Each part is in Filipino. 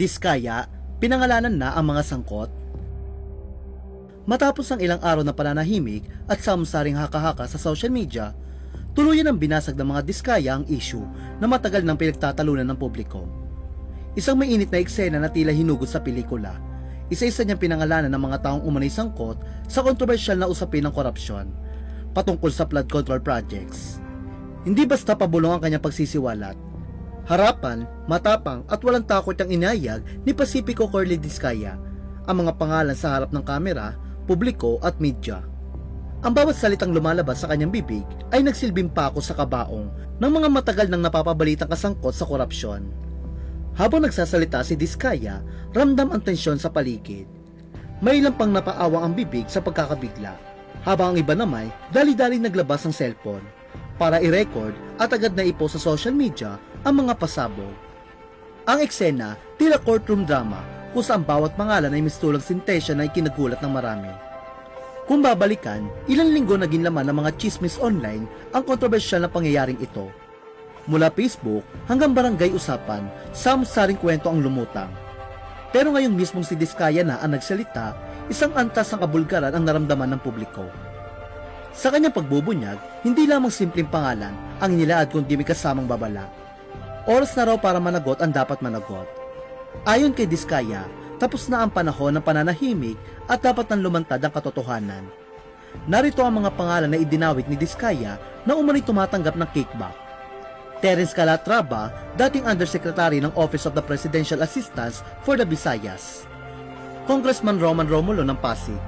Diskaya, pinangalanan na ang mga sangkot. Matapos ang ilang araw na pananahimik at samsaring haka-haka sa social media, tuluyan ang binasag ng mga Diskaya ang issue na matagal nang pinagtatalunan ng publiko. Isang mainit na eksena na tila hinugot sa pelikula. Isa-isa niyang pinangalanan ng mga taong umanay sangkot sa kontrobersyal na usapin ng korupsyon patungkol sa flood control projects. Hindi basta pabulong ang kanyang pagsisiwalat. Harapan, matapang at walang takot ang inayag ni Pacifico Curly Diskaya ang mga pangalan sa harap ng kamera, publiko at media. Ang bawat salitang lumalabas sa kanyang bibig ay nagsilbing pako sa kabaong ng mga matagal nang napapabalitang kasangkot sa korupsyon. Habang nagsasalita si Diskaya, ramdam ang tensyon sa paligid. May ilang pang napaawang ang bibig sa pagkakabigla, habang ang iba naman dali-dali naglabas ng cellphone para i-record at agad na ipost sa social media ang mga pasabog. Ang eksena, tila courtroom drama kung saan bawat pangalan ay mistulang sintensya na ikinagulat ng marami. Kung babalikan, ilang linggo naging laman ng mga chismis online ang kontrobersyal na pangyayaring ito. Mula Facebook hanggang barangay usapan, samsaring kwento ang lumutang. Pero ngayong mismong si Diskaya na ang nagsalita, isang antas ng kabulgaran ang naramdaman ng publiko. Sa kanyang pagbubunyag, hindi lamang simpleng pangalan ang inilaad kundi may kasamang babala. Oras na raw para managot ang dapat managot. Ayon kay Diskaya, tapos na ang panahon ng pananahimik at dapat nang lumantad ang katotohanan. Narito ang mga pangalan na idinawit ni Diskaya na umano'y tumatanggap ng kickback. Terence Calatrava, dating Undersecretary ng Office of the Presidential Assistance for the Visayas. Congressman Roman Romulo ng Pasig.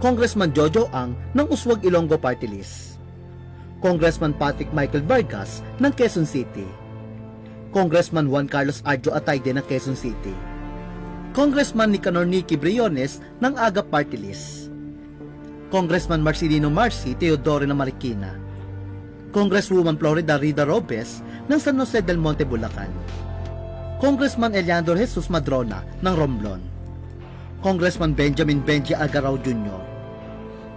Congressman Jojo Ang ng Uswag Ilonggo Party List. Congressman Patrick Michael Vargas ng Quezon City. Congressman Juan Carlos Arjo Atayde ng Quezon City. Congressman Nicanor Nicky Briones ng Aga Party List. Congressman Marcelino Marci Teodoro ng Marikina. Congresswoman Florida Rida Robes ng San Jose del Monte, Bulacan. Congressman Eliandro Jesus Madrona ng Romblon. Congressman Benjamin Benji Agarao Jr.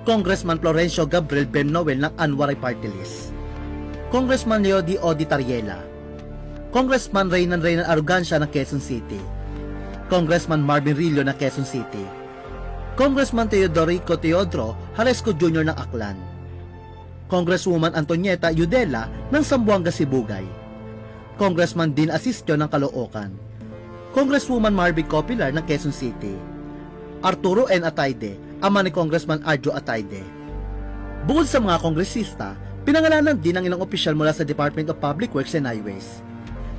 Congressman Florencio Gabriel Ben Noel ng Anwaray Party List. Congressman Leo D. Odi Tariela. Congressman Reynan Arrogancia ng Quezon City. Congressman Marvin Rillo ng Quezon City. Congressman Teodorico Teodoro Haresco Jr. ng Aklan. Congresswoman Antonieta Yudela ng Zamboanga, Sibugay. Congressman Dean Asistio ng Caloocan. Congresswoman Marvic Copilar ng Quezon City. Arturo N. Atayde, ama ni Congressman Arjo Atayde. Bukod sa mga kongresista, pinangalanan din ang ilang opisyal mula sa Department of Public Works and Highways.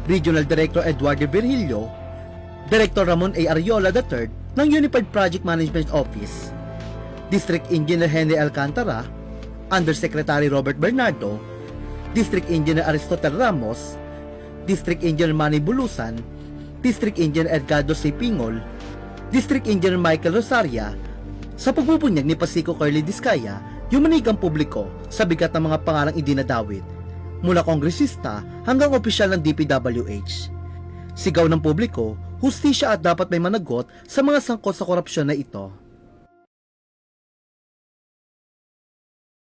Regional Director Eduardo Virgilio, Director Ramon A. Ariola III ng Unified Project Management Office, District Engineer Henry Alcantara, Undersecretary Robert Bernardo, District Engineer Aristotle Ramos, District Engineer Manny Bulusan, District Engineer Edgardo C. Pingol, District Engineer Michael Rosaria. Sa pagbubunyag ni Pacifico Curly Diskaya, yumanig ang publiko sa bigat ng mga pangalang idinadawit, mula kongresista hanggang opisyal ng DPWH. Sigaw ng publiko, hustisya at dapat may managot sa mga sangkot sa korupsyon na ito.